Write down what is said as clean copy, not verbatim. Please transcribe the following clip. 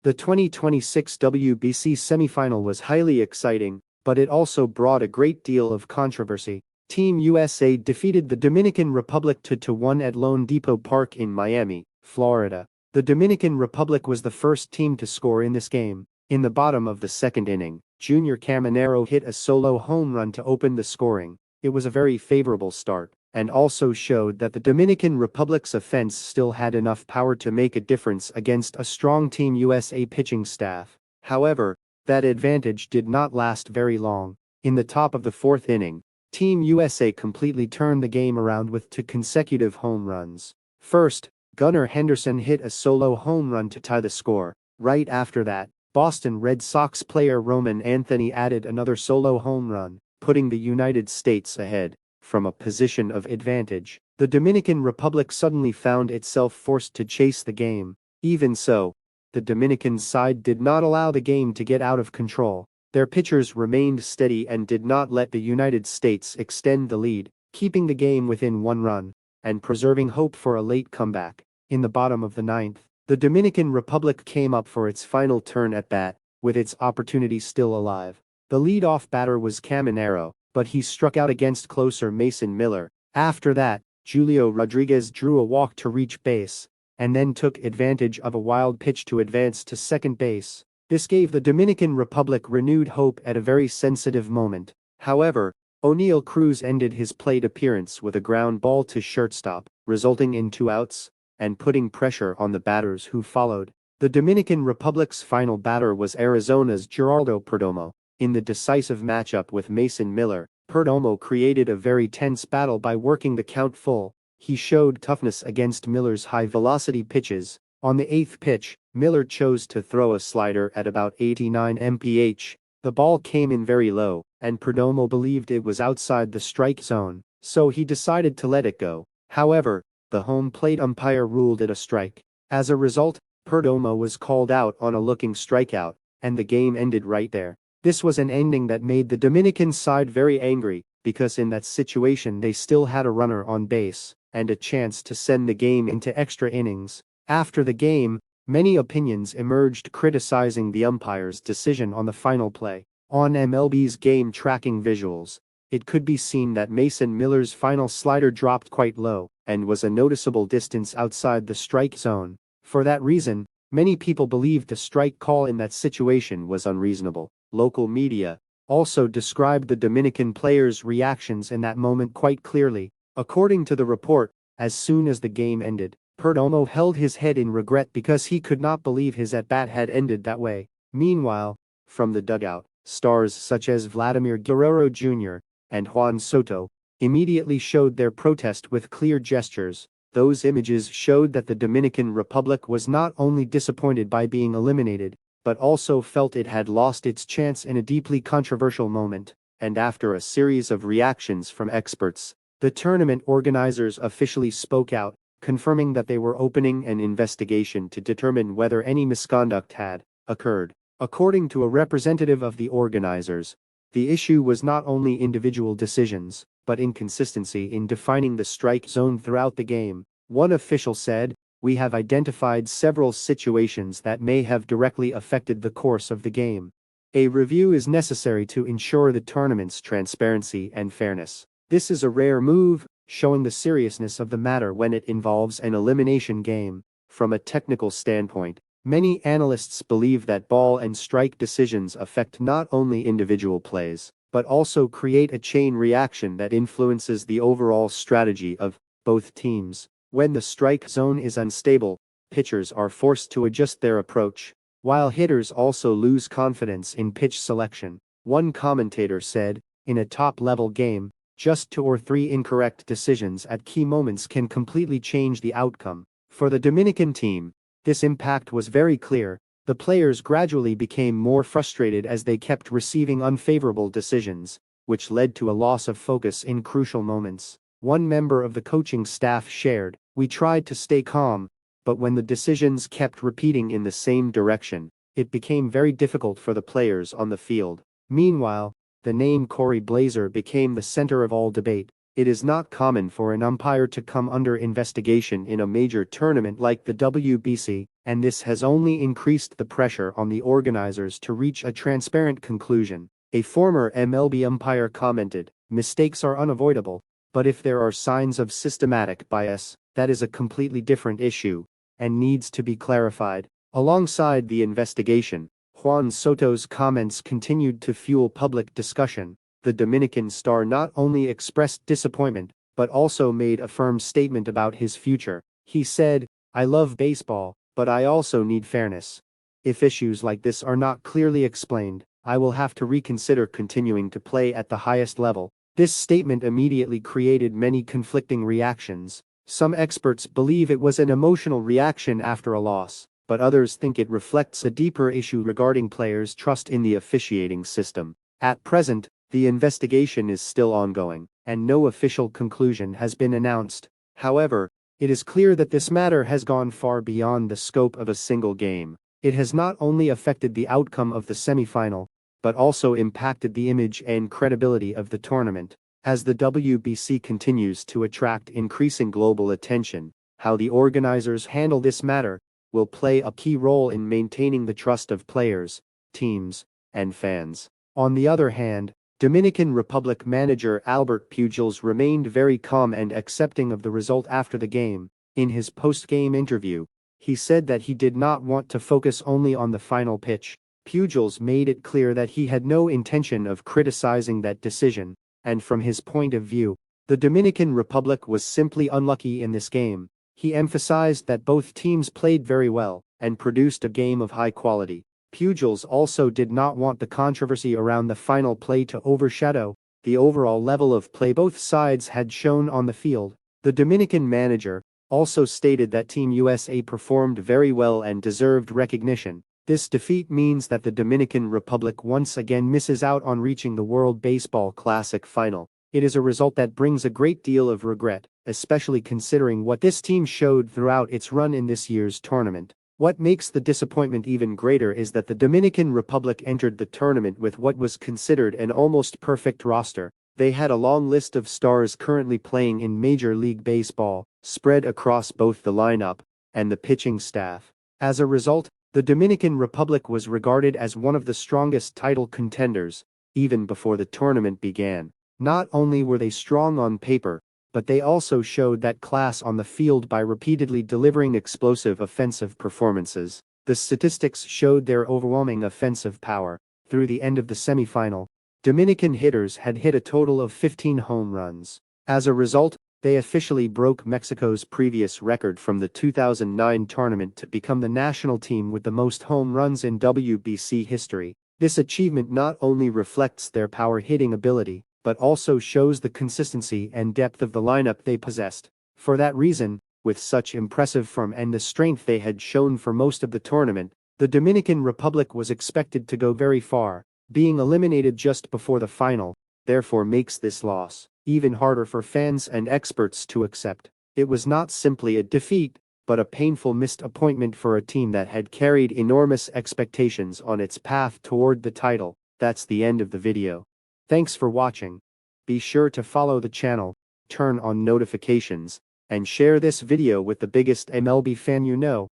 The 2026 WBC semifinal was highly exciting, but it also brought a great deal of controversy. Team USA defeated the Dominican Republic 2-1 at Lone Depot Park in Miami, Florida. The Dominican Republic was the first team to score in this game. In the bottom of the second inning, Junior Caminero hit a solo home run to open the scoring. It was a very favorable start, and also showed that the Dominican Republic's offense still had enough power to make a difference against a strong Team USA pitching staff. However, that advantage did not last very long. In the top of the fourth inning, Team USA completely turned the game around with 2 consecutive home runs. First, Gunnar Henderson hit a solo home run to tie the score. Right after that, Boston Red Sox player Roman Anthony added another solo home run, putting the United States ahead. From a position of advantage, the Dominican Republic suddenly found itself forced to chase the game. Even so, the Dominican side did not allow the game to get out of control. Their pitchers remained steady and did not let the United States extend the lead, keeping the game within 1 run and preserving hope for a late comeback. In the bottom of the ninth, the Dominican Republic came up for its final turn at bat, with its opportunity still alive. The leadoff batter was Caminero, but he struck out against closer Mason Miller. After that, Julio Rodriguez drew a walk to reach base, and then took advantage of a wild pitch to advance to second base. This gave the Dominican Republic renewed hope at a very sensitive moment. However, O'Neal Cruz ended his plate appearance with a ground ball to shortstop, resulting in 2 outs, and putting pressure on the batters who followed. The Dominican Republic's final batter was Arizona's Gerardo Perdomo. In the decisive matchup with Mason Miller, Perdomo created a very tense battle by working the count full. He showed toughness against Miller's high-velocity pitches. On the 8th pitch, Miller chose to throw a slider at about 89 mph. The ball came in very low, and Perdomo believed it was outside the strike zone, so he decided to let it go. However, the home plate umpire ruled it a strike. As a result, Perdomo was called out on a looking strikeout, and the game ended right there. This was an ending that made the Dominican side very angry, because in that situation they still had a runner on base, and a chance to send the game into extra innings. After the game, many opinions emerged criticizing the umpire's decision on the final play. On MLB's game tracking visuals, it could be seen that Mason Miller's final slider dropped quite low, and was a noticeable distance outside the strike zone. For that reason, many people believed the strike call in that situation was unreasonable. Local media also described the Dominican players' reactions in that moment quite clearly. According to the report, as soon as the game ended, Perdomo held his head in regret because he could not believe his at-bat had ended that way. Meanwhile, from the dugout, stars such as Vladimir Guerrero Jr. and Juan Soto immediately showed their protest with clear gestures. Those images showed that the Dominican Republic was not only disappointed by being eliminated, but also felt it had lost its chance in a deeply controversial moment. And after a series of reactions from experts, the tournament organizers officially spoke out, confirming that they were opening an investigation to determine whether any misconduct had occurred. According to a representative of the organizers, the issue was not only individual decisions, but inconsistency in defining the strike zone throughout the game. One official said, "We have identified several situations that may have directly affected the course of the game. A review is necessary to ensure the tournament's transparency and fairness. This is a rare move, showing the seriousness of the matter when it involves an elimination game." From a technical standpoint, many analysts believe that ball and strike decisions affect not only individual plays, but also create a chain reaction that influences the overall strategy of both teams. When the strike zone is unstable, pitchers are forced to adjust their approach, while hitters also lose confidence in pitch selection. One commentator said, "In a top-level game, just 2 or 3 incorrect decisions at key moments can completely change the outcome." For the Dominican team, this impact was very clear. The players gradually became more frustrated as they kept receiving unfavorable decisions, which led to a loss of focus in crucial moments. One member of the coaching staff shared, "We tried to stay calm, but when the decisions kept repeating in the same direction, it became very difficult for the players on the field." Meanwhile, the name Corey Blazer became the center of all debate. It is not common for an umpire to come under investigation in a major tournament like the WBC, and this has only increased the pressure on the organizers to reach a transparent conclusion. A former MLB umpire commented, "Mistakes are unavoidable, but if there are signs of systematic bias, that is a completely different issue and needs to be clarified." Alongside the investigation, Juan Soto's comments continued to fuel public discussion. The Dominican star not only expressed disappointment, but also made a firm statement about his future. He said, "I love baseball, but I also need fairness. If issues like this are not clearly explained, I will have to reconsider continuing to play at the highest level." This statement immediately created many conflicting reactions. Some experts believe it was an emotional reaction after a loss, but others think it reflects a deeper issue regarding players' trust in the officiating system. At present, the investigation is still ongoing, and no official conclusion has been announced. However, it is clear that this matter has gone far beyond the scope of a single game. It has not only affected the outcome of the semifinal, but also impacted the image and credibility of the tournament. As the WBC continues to attract increasing global attention, how the organizers handle this matter will play a key role in maintaining the trust of players, teams, and fans. On the other hand, Dominican Republic manager Albert Pujols remained very calm and accepting of the result after the game. In his post-game interview, he said that he did not want to focus only on the final pitch. Pujols made it clear that he had no intention of criticizing that decision, and from his point of view, the Dominican Republic was simply unlucky in this game. He emphasized that both teams played very well and produced a game of high quality. Pujols also did not want the controversy around the final play to overshadow the overall level of play both sides had shown on the field. The Dominican manager also stated that Team USA performed very well and deserved recognition. This defeat means that the Dominican Republic once again misses out on reaching the World Baseball Classic final. It is a result that brings a great deal of regret, especially considering what this team showed throughout its run in this year's tournament. What makes the disappointment even greater is that the Dominican Republic entered the tournament with what was considered an almost perfect roster. They had a long list of stars currently playing in Major League Baseball, spread across both the lineup and the pitching staff. As a result, the Dominican Republic was regarded as one of the strongest title contenders, even before the tournament began. Not only were they strong on paper, but they also showed that class on the field by repeatedly delivering explosive offensive performances. The statistics showed their overwhelming offensive power. Through the end of the semifinal, Dominican hitters had hit a total of 15 home runs. As a result, they officially broke Mexico's previous record from the 2009 tournament to become the national team with the most home runs in WBC history. This achievement not only reflects their power-hitting ability, but also shows the consistency and depth of the lineup they possessed. For that reason, with such impressive form and the strength they had shown for most of the tournament, the Dominican Republic was expected to go very far. Being eliminated just before the final, therefore makes this loss even harder for fans and experts to accept. It was not simply a defeat, but a painful missed appointment for a team that had carried enormous expectations on its path toward the title. That's the end of the video. Thanks for watching. Be sure to follow the channel, turn on notifications, and share this video with the biggest MLB fan you know.